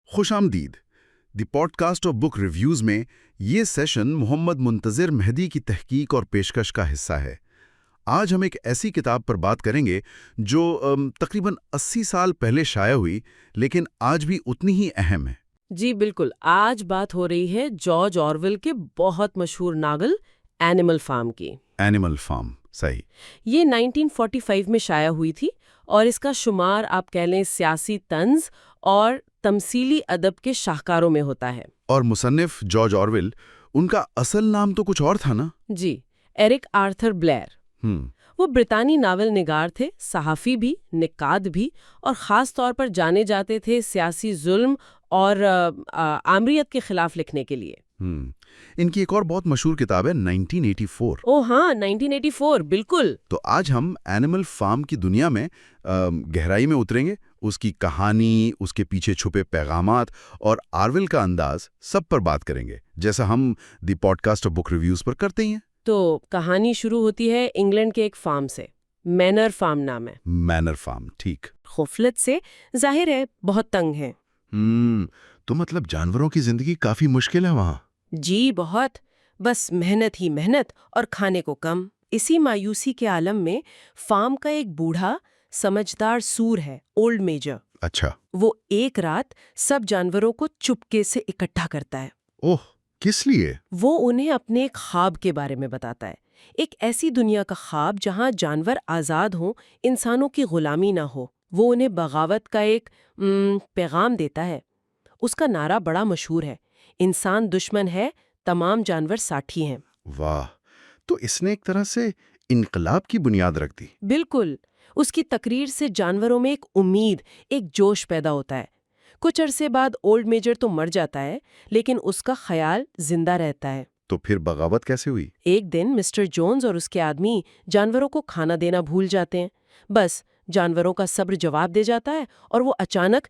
خوش آمدید the podcast of book reviews میں یہ سیشن محمد منتظر مہدی کی تحقیق اور پیشکش کا حصہ ہے۔ آج ہم ایک ایسی کتاب پر بات کریں گے جو تقریباً 80 سال پہلے شائع ہوئی لیکن آج بھی اتنی ہی اہم ہے۔ جی بالکل، آج بات ہو رہی ہے جارج آرویل کے بہت مشہور ناول اینیمل فارم کی۔ اینیمل فارم، صحیح۔ یہ 1945 میں شائع ہوئی تھی اور اس کا شمار آپ کہہ لیں سیاسی طنز اور تمثیلی ادب کے شاہکاروں میں ہوتا ہے۔ اور مصنف جارج آرویل، ان کا اصل نام تو کچھ اور تھا نا؟ جی، ایرک آرتھر بلیر۔ وہ برطانوی ناول نگار تھے، صحافی بھی، نقاد بھی، اور خاص طور پر جانے جاتے تھے سیاسی ظلم اور آمریت کے خلاف لکھنے کے لیے۔ ان کی ایک اور بہت مشہور کتاب ہے 1984۔ اوہ ہاں، 1984، بالکل۔ تو آج ہم اینیمل فارم کی دنیا میں گہرائی میں اتریں گے، اس کی کہانی، اس کے پیچھے چھپے پیغامات اور آرویل کا انداز، سب پر بات کریں گے، جیسا ہم the podcast of book reviews پر کرتے ہیں۔ تو کہانی شروع ہوتی ہے انگلینڈ کے ایک فارم سے، مینر فارم نام ہے۔ مینر فارم، ٹھیک۔ غفلت سے ظاہر ہے بہت تنگ ہے۔ تو مطلب جانوروں کی زندگی کافی مشکل ہے وہاں؟ جی بہت، بس محنت ہی محنت اور کھانے کو کم۔ اسی مایوسی کے عالم میں فارم کا ایک بوڑھا سمجھدار سور ہے، اولڈ میجر۔ اچھا۔ وہ ایک رات سب جانوروں کو چپکے سے اکٹھا کرتا ہے۔ اوہ، کس لیے؟ وہ انہیں اپنے ایک خواب کے بارے میں بتاتا ہے، ایک ایسی دنیا کا خواب جہاں جانور آزاد ہوں، انسانوں کی غلامی نہ ہو۔ وہ انہیں بغاوت کا ایک پیغام دیتا ہے۔ اس کا نعرہ بڑا مشہور ہے، انسان دشمن ہے، تمام جانور ساتھی ہیں۔ واہ، تو اس نے ایک طرح سے انقلاب کی بنیاد رکھ دی۔ بالکل، اس کی تقریر سے جانوروں میں ایک امید، ایک جوش پیدا ہوتا ہے۔ کچھ عرصے بعد اولڈ میجر تو مر جاتا ہے، لیکن اس کا خیال زندہ رہتا ہے۔ تو پھر بغاوت کیسے ہوئی؟ ایک دن مسٹر جونز اور اس کے آدمی جانوروں کو کھانا دینا بھول جاتے ہیں۔ بس جانوروں کا صبر جواب دے جاتا ہے اور وہ اچانک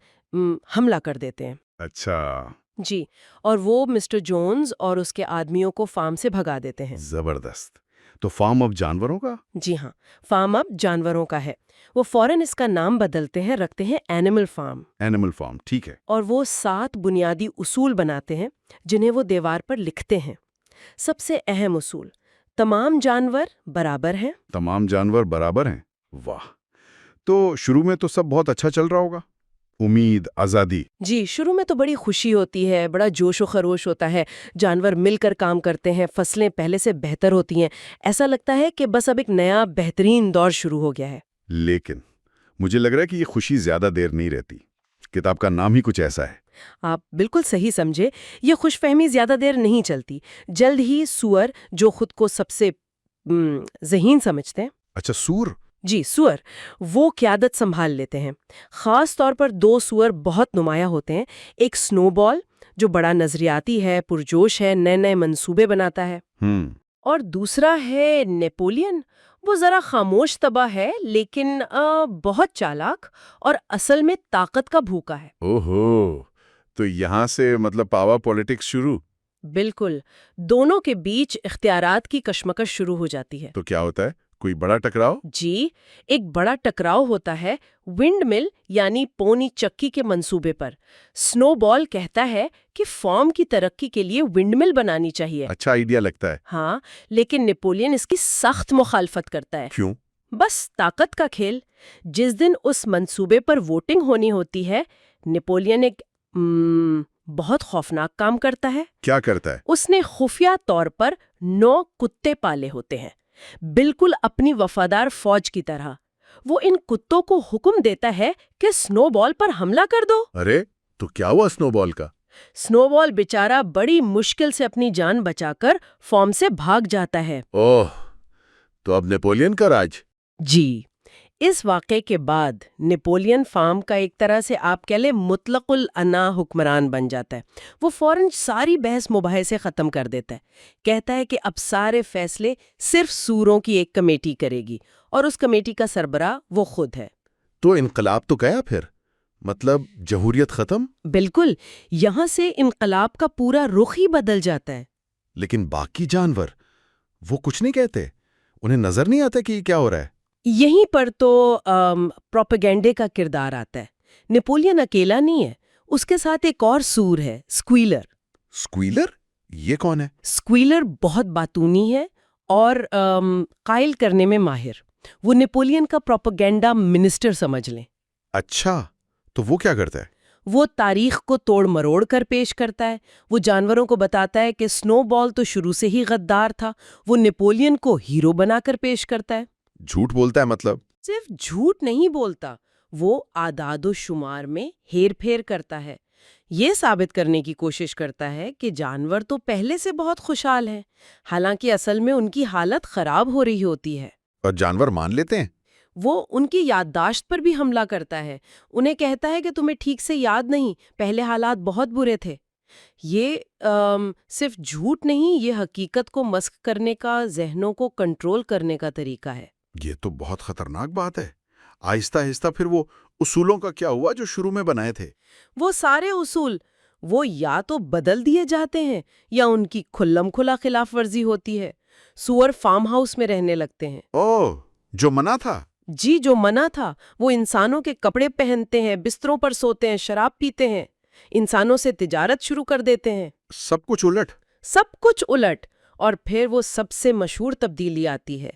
حملہ کر دیتے ہیں۔ اچھا۔ جی، اور وہ مسٹر جونز اور اس کے آدمیوں کو فارم سے بھگا دیتے ہیں۔ زبردست۔ تو فارم اب جانوروں کا؟ جی ہاں، فارم اب جانوروں کا ہے۔ وہ فوراً اس کا نام بدلتے ہیں، رکھتے ہیں اینیمل فارم۔ اینیمل فارم، ٹھیک ہے۔ اور وہ 7 بنیادی اصول بناتے ہیں جنہیں وہ دیوار پر لکھتے ہیں۔ سب سے اہم اصول، تمام جانور برابر ہیں۔ تمام جانور برابر ہیں، واہ۔ تو شروع میں تو سب بہت اچھا چل رہا ہوگا، امید، آزادی۔ جی، شروع میں تو بڑی خوشی ہوتی ہے، بڑا جوش و خروش ہوتا ہے، جانور مل کر کام کرتے ہیں، فصلیں پہلے سے بہتر ہوتی ہیں، ایسا لگتا ہے کہ بس اب ایک نیا بہترین دور شروع ہو گیا ہے۔ لیکن مجھے لگ رہا ہے کہ یہ خوشی زیادہ دیر نہیں رہتی، کتاب کا نام ہی کچھ ایسا ہے۔ آپ بالکل صحیح سمجھے، یہ خوش فہمی زیادہ دیر نہیں چلتی۔ جلد ہی سور، جو خود کو سب سے ذہین سمجھتے ہیں، اچھا، سور؟ جی سور، وہ قیادت سنبھال لیتے ہیں۔ خاص طور پر 2 سور بہت نمایاں ہوتے ہیں۔ ایک سنو بال، جو بڑا نظریاتی ہے، پرجوش ہے، نئے نئے منصوبے بناتا ہے۔ اور دوسرا ہے نیپولین، وہ ذرا خاموش طبع ہے لیکن بہت چالاک اور اصل میں طاقت کا بھوکا ہے۔ اوہو، تو یہاں سے مطلب پاور پولیٹکس شروع؟ بالکل، دونوں کے بیچ اختیارات کی کشمکش شروع ہو جاتی ہے۔ تو کیا ہوتا ہے، کوئی بڑا ٹکراؤ؟ جی، ایک بڑا ٹکراؤ ہوتا ہے ونڈ مل یعنی پونی چکی کے منصوبے پر۔ سنو بال کہتا ہے کہ فارم کی ترقی کے لیے ونڈ مل بنانی چاہیے۔ اچھا آئیڈیا لگتا ہے۔ ہاں، لیکن نیپولین اس کی سخت مخالفت کرتا ہے۔ کیوں؟ بس طاقت کا کھیل۔ جس دن اس منصوبے پر ووٹنگ ہونی ہوتی ہے، نیپولین ایک بہت خوفناک کام کرتا ہے۔ کیا کرتا ہے؟ اس نے خفیہ طور پر 9 کتے پالے ہوتے ہیں، بالکل اپنی وفادار فوج کی طرح۔ وہ ان کتوں کو حکم دیتا ہے کہ سنو بال پر حملہ کر دو۔ ارے، تو کیا ہوا سنو بال کا؟ سنو بال بیچارہ بڑی مشکل سے اپنی جان بچا کر فارم سے بھاگ جاتا ہے۔ اوہ، تو اب نیپولین کا راج؟ جی، اس واقعے کے بعد نیپولین فارم کا ایک طرح سے آپ کہہ لیں مطلق الانا حکمران بن جاتا ہے۔ وہ فوراً ساری بحث مباحثے ختم کر دیتا ہے، کہتا ہے کہ اب سارے فیصلے صرف سوروں کی ایک کمیٹی کرے گی، اور اس کمیٹی کا سربراہ وہ خود ہے۔ تو انقلاب تو گیا پھر، مطلب جمہوریت ختم؟ بالکل، یہاں سے انقلاب کا پورا رخ ہی بدل جاتا ہے۔ لیکن باقی جانور، وہ کچھ نہیں کہتے؟ انہیں نظر نہیں آتا کہ یہ کیا ہو رہا ہے؟ یہیں پر تو پروپیگینڈے کا کردار آتا ہے۔ نیپولین اکیلا نہیں ہے، اس کے ساتھ ایک اور سور ہے، اسکویلر۔ اسکویلر؟ یہ کون ہے؟ اسکویلر بہت باتونی ہے اور قائل کرنے میں ماہر۔ وہ نیپولین کا پروپیگینڈا منسٹر سمجھ لیں۔ اچھا، تو وہ کیا کرتا ہے؟ وہ تاریخ کو توڑ مروڑ کر پیش کرتا ہے۔ وہ جانوروں کو بتاتا ہے کہ سنو بال تو شروع سے ہی غدار تھا۔ وہ نیپولین کو ہیرو بنا کر پیش کرتا ہے۔ جھوٹ بولتا ہے مطلب؟ صرف جھوٹ نہیں بولتا، وہ اعداد و شمار میں ہیر پھیر کرتا ہے۔ یہ ثابت کرنے کی کوشش کرتا ہے کہ جانور تو پہلے سے بہت خوشحال ہیں، حالانکہ اصل میں ان کی حالت خراب ہو رہی ہوتی ہے۔ اور جانور مان لیتے ہیں؟ وہ ان کی یادداشت پر بھی حملہ کرتا ہے۔ انہیں کہتا ہے کہ تمہیں ٹھیک سے یاد نہیں، پہلے حالات بہت برے تھے۔ یہ صرف جھوٹ نہیں، یہ حقیقت کو مسخ کرنے کا، ذہنوں کو کنٹرول کرنے کا طریقہ ہے۔ یہ تو بہت خطرناک بات ہے۔ آہستہ آہستہ پھر وہ اصولوں کا کیا ہوا جو شروع میں بنائے تھے؟ وہ سارے اصول وہ یا تو بدل دیے جاتے ہیں یا ان کی کھلم کھلا خلاف ورزی ہوتی ہے۔ سور فارم ہاؤس میں رہنے لگتے ہیں۔ اوہ، جو منع تھا؟ جی، جو منع تھا۔ وہ انسانوں کے کپڑے پہنتے ہیں، بستروں پر سوتے ہیں، شراب پیتے ہیں، انسانوں سے تجارت شروع کر دیتے ہیں۔ سب کچھ الٹ؟ سب کچھ الٹ۔ اور پھر وہ سب سے مشہور تبدیلی آتی ہے۔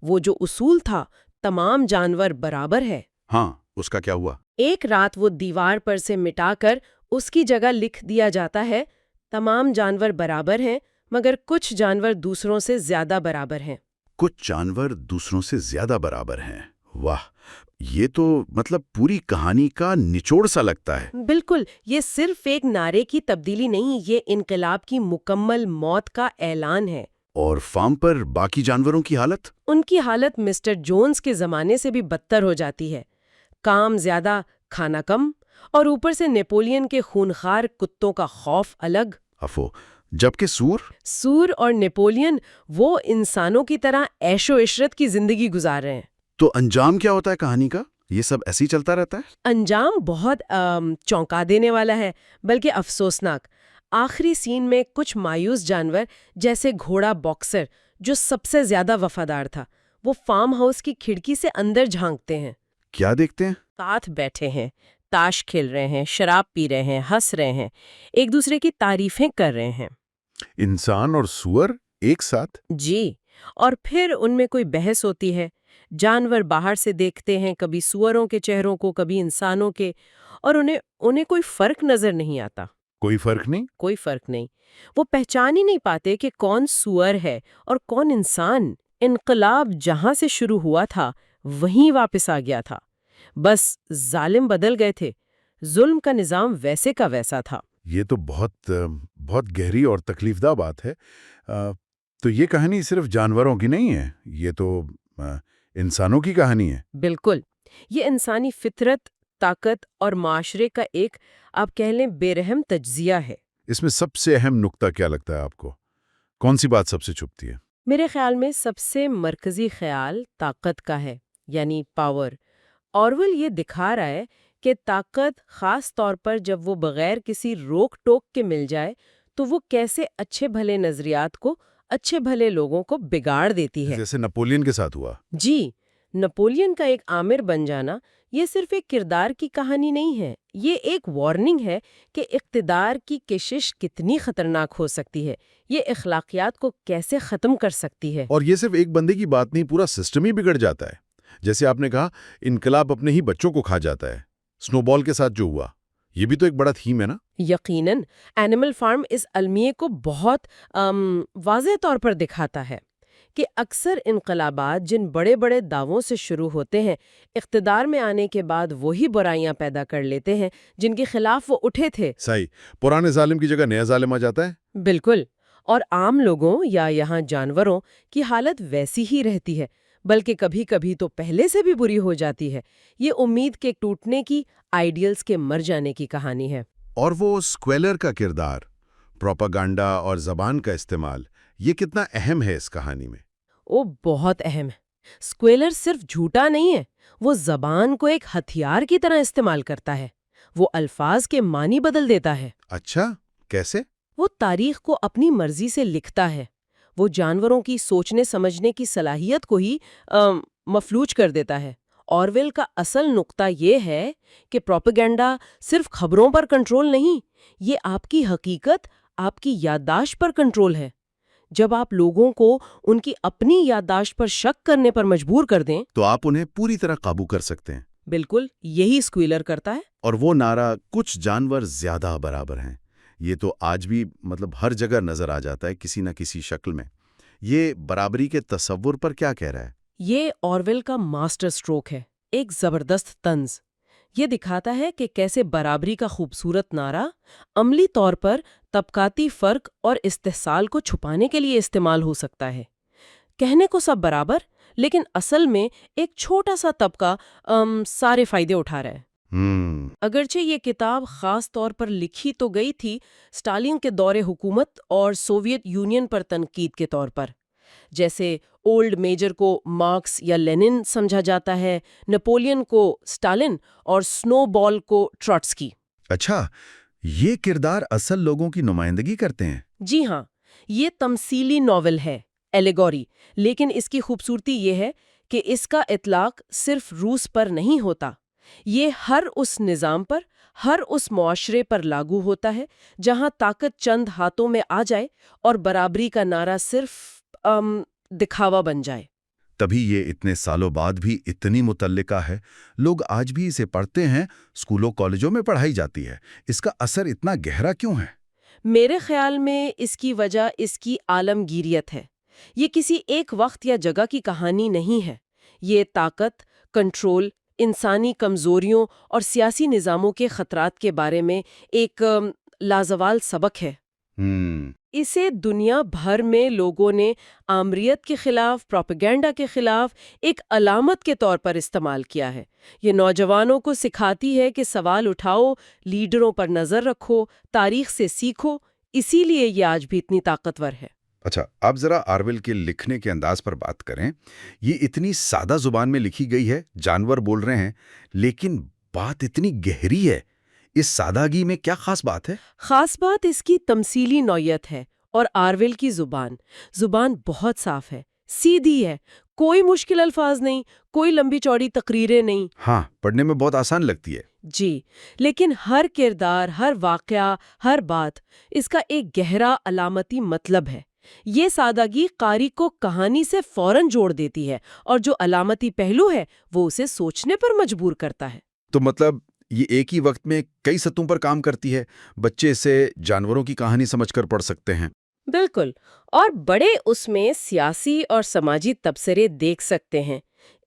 وہ جو اصول تھا، تمام جانور برابر ہے، ہاں، اس کا کیا ہوا؟ ایک رات وہ دیوار پر سے مٹا کر اس کی جگہ لکھ دیا جاتا ہے، تمام جانور برابر ہیں مگر کچھ جانور دوسروں سے زیادہ برابر ہیں۔ کچھ جانور دوسروں سے زیادہ برابر ہیں۔ واہ، یہ تو مطلب پوری کہانی کا نچوڑ سا لگتا ہے۔ بالکل، یہ صرف ایک نعرے کی تبدیلی نہیں، یہ انقلاب کی مکمل موت کا اعلان ہے۔ اور فارم پر باقی جانوروں کی حالت؟ ان کی حالت مسٹر جونز کے زمانے سے بھی بدتر ہو جاتی ہے۔ کام زیادہ، کھانا کم، اور اوپر سے نیپولین کے خونخوار کتوں کا خوف الگ۔ افو، جبکہ سور اور نیپولین وہ انسانوں کی طرح عیش و عشرت کی زندگی گزار رہے ہیں۔ تو انجام کیا ہوتا ہے کہانی کا؟ یہ سب ایسے ہی چلتا رہتا ہے؟ انجام بہت چونکا دینے والا ہے، بلکہ افسوسناک۔ آخری سین میں کچھ مایوس جانور جیسے گھوڑا باکسر، جو سب سے زیادہ وفادار تھا، وہ فارم ہاؤس کی کھڑکی سے اندر جھانکتے ہیں۔ کیا دیکھتے ہیں؟ ساتھ بیٹھے ہیں، تاش کھیل رہے ہیں، شراب پی رہے ہیں، ہنس رہے ہیں، ایک دوسرے کی تعریفیں کر رہے ہیں۔ انسان اور سور ایک ساتھ؟ جی، اور پھر ان میں کوئی بحث ہوتی ہے۔ جانور باہر سے دیکھتے ہیں، کبھی سوروں کے چہروں کو، کبھی انسانوں کے، اور انہیں کوئی فرق نظر نہیں آتا۔ کوئی فرق نہیں؟ کوئی فرق نہیں۔ وہ پہچان ہی نہیں پاتے کہ کون سور ہے اور کون انسان۔ انقلاب جہاں سے شروع ہوا تھا وہیں واپس آ گیا تھا، بس ظالم بدل گئے تھے، ظلم کا نظام ویسے کا ویسا تھا۔ یہ تو بہت گہری اور تکلیف دہ بات ہے۔ تو یہ کہانی صرف جانوروں کی نہیں ہے، یہ تو انسانوں کی کہانی ہے۔ بالکل، یہ انسانی فطرت، طاقت اور معاشرے کا ایک، آپ کہہ لیں، بے رحم تجزیہ ہے۔ اس میں سب سے اہم نقطہ کیا لگتا ہے آپ کو؟ کون سی بات سب سے چھپتی ہے؟ میرے خیال میں سب سے مرکزی خیال طاقت کا ہے، یعنی پاور۔ آرول یہ دکھا رہا ہے کہ طاقت، خاص طور پر جب وہ بغیر کسی روک ٹوک کے مل جائے، تو وہ کیسے اچھے بھلے نظریات کو، اچھے بھلے لوگوں کو بگاڑ دیتی ہے۔ جیسے نپولین کے ساتھ ہوا۔ جی، نپولین کا ایک آمر بن جانا یہ صرف ایک کردار کی کہانی نہیں ہے، یہ ایک وارننگ ہے کہ اقتدار کی کشش کتنی خطرناک ہو سکتی ہے، یہ اخلاقیات کو کیسے ختم کر سکتی ہے۔ اور یہ صرف ایک بندے کی بات نہیں، پورا سسٹم ہی بگڑ جاتا ہے۔ جیسے آپ نے کہا، انقلاب اپنے ہی بچوں کو کھا جاتا ہے۔ سنو بال کے ساتھ جو ہوا، یہ بھی تو ایک بڑا تھیم ہے نا؟ یقیناً، اینیمل فارم اس المیے کو بہت واضح طور پر دکھاتا ہے کہ اکثر انقلابات جن بڑے بڑے دعووں سے شروع ہوتے ہیں، اقتدار میں آنے کے بعد وہی برائیاں پیدا کر لیتے ہیں جن کے خلاف وہ اٹھے تھے۔ صحیح، پرانے ظالم کی جگہ نیا ظالم آ جاتا ہے۔ بالکل، اور عام لوگوں یا یہاں جانوروں کی حالت ویسی ہی رہتی ہے، بلکہ کبھی کبھی تو پہلے سے بھی بری ہو جاتی ہے۔ یہ امید کے ٹوٹنے کی، آئیڈیلز کے مر جانے کی کہانی ہے۔ اور وہ اسکویلر کا کردار، پروپاگانڈا اور زبان کا استعمال، یہ کتنا اہم ہے اس کہانی میں؟ وہ بہت اہم ہے۔ اسکویلر صرف جھوٹا نہیں ہے، وہ زبان کو ایک ہتھیار کی طرح استعمال کرتا ہے۔ وہ الفاظ کے معنی بدل دیتا ہے۔ اچھا، کیسے؟ وہ تاریخ کو اپنی مرضی سے لکھتا ہے۔ وہ جانوروں کی سوچنے سمجھنے کی صلاحیت کو ہی مفلوج کر دیتا ہے۔ آرویل کا اصل نقطہ یہ ہے کہ پروپیگنڈا صرف خبروں پر کنٹرول نہیں، یہ آپ کی حقیقت، آپ کی یادداشت پر کنٹرول ہے۔ جب آپ لوگوں کو ان کی اپنی یادداشت پر شک کرنے پر مجبور کر دیں تو آپ انہیں پوری طرح قابو کر سکتے ہیں۔ بالکل یہی اسکویلر کرتا ہے۔ اور وہ نعرہ کچھ جانور زیادہ برابر ہیں، یہ تو آج بھی ہر جگہ نظر آ جاتا ہے کسی نہ کسی شکل میں۔ یہ برابری کے تصور پر کیا کہہ رہا ہے؟ یہ آرویل کا ماسٹر سٹروک ہے، ایک زبردست طنز۔ یہ دکھاتا ہے کہ کیسے برابری کا خوبصورت نعرہ عملی طور پر طبقاتی فرق اور استحصال کو چھپانے کے لیے استعمال ہو سکتا ہے۔ کہنے کو سب برابر، لیکن اصل میں ایک چھوٹا سا طبقہ سارے فائدے اٹھا رہا ہے۔ اگرچہ یہ کتاب خاص طور پر لکھی تو گئی تھی اسٹالین کے دور حکومت اور سوویت یونین پر تنقید کے طور پر، جیسے اولڈ میجر کو مارکس یا لینن سمجھا جاتا ہے، نپولین کو اسٹالن اور سنو بال کو ٹروٹسکی۔ اچھا، یہ کردار اصل لوگوں کی نمائندگی کرتے ہیں؟ جی ہاں، یہ تمثیلی ناول ہے، ایلیگوری، لیکن اس کی خوبصورتی یہ ہے کہ اس کا اطلاق صرف روس پر نہیں ہوتا، یہ ہر اس نظام پر، ہر اس معاشرے پر لاگو ہوتا ہے جہاں طاقت چند ہاتھوں میں آ جائے اور برابری کا نعرہ صرف دکھاوا بن جائے۔ تبھی یہ اتنے سالوں بعد بھی اتنی متعلقہ ہے، لوگ آج بھی اسے پڑھتے ہیں، اسکولوں کالجوں میں پڑھائی جاتی ہے۔ اس کا اثر اتنا گہرا کیوں ہے؟ میرے خیال میں اس کی وجہ اس کی عالمگیریت ہے۔ یہ کسی ایک وقت یا جگہ کی کہانی نہیں ہے، یہ طاقت، کنٹرول، انسانی کمزوریوں اور سیاسی نظاموں کے خطرات کے بارے میں ایک لازوال سبق ہے۔ اسے دنیا بھر میں لوگوں نے آمریت کے خلاف، پروپیگنڈا کے خلاف ایک علامت کے طور پر استعمال کیا ہے۔ یہ نوجوانوں کو سکھاتی ہے کہ سوال اٹھاؤ، لیڈروں پر نظر رکھو، تاریخ سے سیکھو، اسی لیے یہ آج بھی اتنی طاقتور ہے۔ اچھا، آپ ذرا آرویل کے لکھنے کے انداز پر بات کریں۔ یہ اتنی سادہ زبان میں لکھی گئی ہے، جانور بول رہے ہیں، لیکن بات اتنی گہری ہے۔ اس سادگی میں کیا خاص بات ہے؟ خاص بات اس کی تمثیلی نوعیت ہے، اور آرویل کی زبان بہت صاف ہے، سیدھی ہے، کوئی مشکل الفاظ نہیں، کوئی لمبی چوڑی تقریریں نہیں۔ ہاں، پڑھنے میں بہت آسان لگتی ہے۔ جی، لیکن ہر کردار، ہر واقعہ، ہر بات، اس کا ایک گہرا علامتی مطلب ہے۔ یہ سادگی قاری کو کہانی سے فوراً جوڑ دیتی ہے، اور جو علامتی پہلو ہے وہ اسے سوچنے پر مجبور کرتا ہے۔ تو یہ ایک ہی وقت میں کئی سطحوں پر کام کرتی ہے۔ بچے اسے جانوروں کی کہانی سمجھ کر پڑھ سکتے ہیں۔ بالکل، اور بڑے اس میں سیاسی اور سماجی تبصرے دیکھ سکتے ہیں۔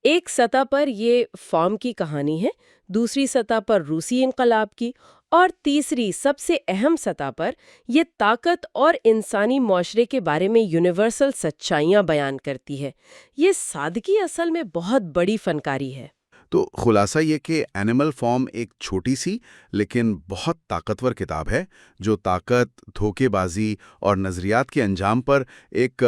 ایک سطح پر یہ فارم کی کہانی ہے، دوسری سطح پر روسی انقلاب کی، اور تیسری سب سے اہم سطح پر یہ طاقت اور انسانی معاشرے کے بارے میں یونیورسل سچائیاں بیان کرتی ہے۔ یہ سادگی اصل میں بہت بڑی فنکاری ہے۔ تو خلاصہ یہ کہ اینیمل فارم ایک چھوٹی سی لیکن بہت طاقتور کتاب ہے، جو طاقت، دھوکے بازی اور نظریات کے انجام پر ایک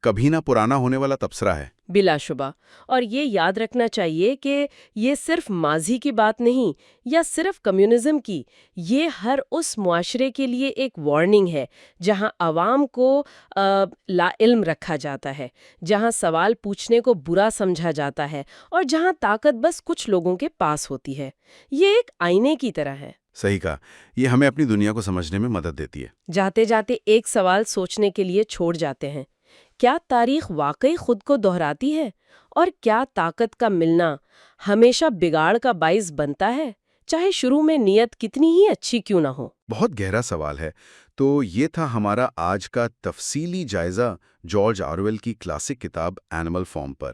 کبھی نہ پرانا ہونے والا تبصرہ ہے۔ بلا شبہ، اور یہ یاد رکھنا چاہیے کہ یہ صرف ماضی کی بات نہیں، یا صرف کمیونزم کی، یہ ہر اس معاشرے کے لیے ایک وارننگ ہے جہاں عوام کو لا علم رکھا جاتا ہے، جہاں سوال پوچھنے کو برا سمجھا جاتا ہے، اور جہاں طاقت بس کچھ لوگوں کے پاس ہوتی ہے۔ یہ ایک آئینے کی طرح ہے۔ صحیح کہا، یہ ہمیں اپنی دنیا کو سمجھنے میں مدد دیتی ہے۔ جاتے جاتے ایک سوال سوچنے کے لیے چھوڑ جاتے ہیں، کیا تاریخ واقعی خود کو دہراتی ہے؟ اور کیا طاقت کا ملنا ہمیشہ بگاڑ کا باعث بنتا ہے، چاہے شروع میں نیت کتنی ہی اچھی کیوں نہ ہو؟ بہت گہرا سوال ہے۔ تو یہ تھا ہمارا آج کا تفصیلی جائزہ جارج آرویل کی کلاسک کتاب اینیمل فارم پر۔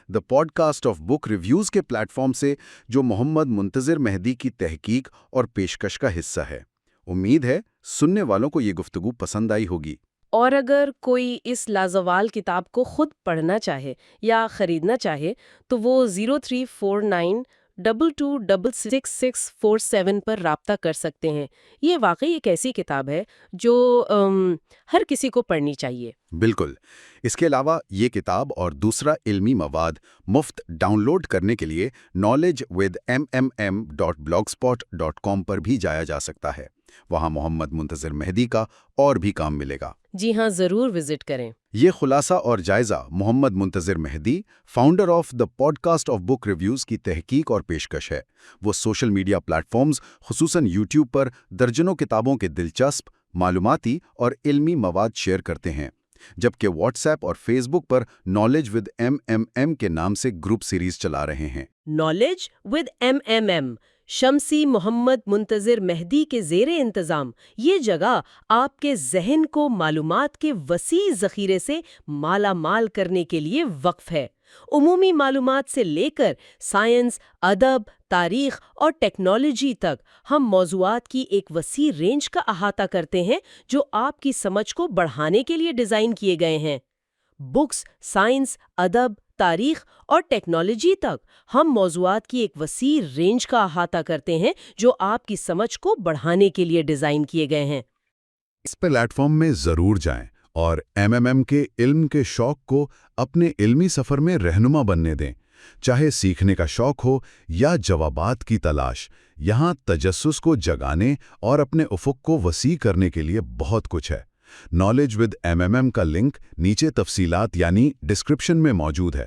The podcast of book reviews کے پلیٹ فارم سے، جو محمد منتظر مہدی کی تحقیق اور پیشکش کا حصہ ہے۔ امید ہے سننے والوں کو یہ گفتگو پسند آئی ہوگی۔ اور اگر کوئی اس لازوال کتاب کو خود پڑھنا چاہے یا خریدنا چاہے تو وہ 0349226647 پر رابطہ کر سکتے ہیں۔ یہ واقعی ایک ایسی کتاب ہے جو ہر کسی کو پڑھنی چاہیے۔ بالکل۔ اس کے علاوہ یہ کتاب اور دوسرا علمی مواد مفت ڈاؤن لوڈ کرنے کے لیے knowledgewithmmm.blogspot.com پر بھی جایا جا سکتا ہے۔ وہاں محمد منتظر مہدی کا اور بھی کام ملے گا۔ جی ہاں، ضرور وزٹ کریں۔ یہ خلاصہ اور جائزہ Muhammad Muntazir Mahdi, founder of the podcast of book reviews کی تحقیق اور پیشکش ہے۔ وہ سوشل میڈیا پلیٹ فارمز خصوصاً یوٹیوب پر درجنوں کتابوں کے دلچسپ، معلوماتی اور علمی مواد شیئر کرتے ہیں، جبکہ واٹس ایپ اور فیس بک پر نالج ود MMM کے نام سے گروپ سیریز چلا رہے ہیں۔ نالج ود MMM شمسی محمد منتظر مہدی کے زیر انتظام یہ جگہ آپ کے ذہن کو معلومات کے وسیع ذخیرے سے مالا مال کرنے کے لیے وقف ہے۔ عمومی معلومات سے لے کر سائنس، ادب، تاریخ اور ٹیکنالوجی تک ہم موضوعات کی ایک وسیع رینج کا احاطہ کرتے ہیں جو آپ کی سمجھ کو بڑھانے کے لیے ڈیزائن کیے گئے ہیں۔ بکس، سائنس، ادب، تاریخ اور ٹیکنالوجی تک ہم موضوعات کی ایک وسیع رینج کا احاطہ کرتے ہیں جو آپ کی سمجھ کو بڑھانے کے لیے ڈیزائن کیے گئے ہیں۔ اس پلیٹ فارم میں ضرور جائیں اور MMM کے علم کے شوق کو اپنے علمی سفر میں رہنما بننے دیں۔ چاہے سیکھنے کا شوق ہو یا جوابات کی تلاش، یہاں تجسس کو جگانے اور اپنے افق کو وسیع کرنے کے لیے بہت کچھ ہے۔ نالج ود MMM کا لنک نیچے تفصیلات یعنی ڈسکرپشن میں موجود ہے۔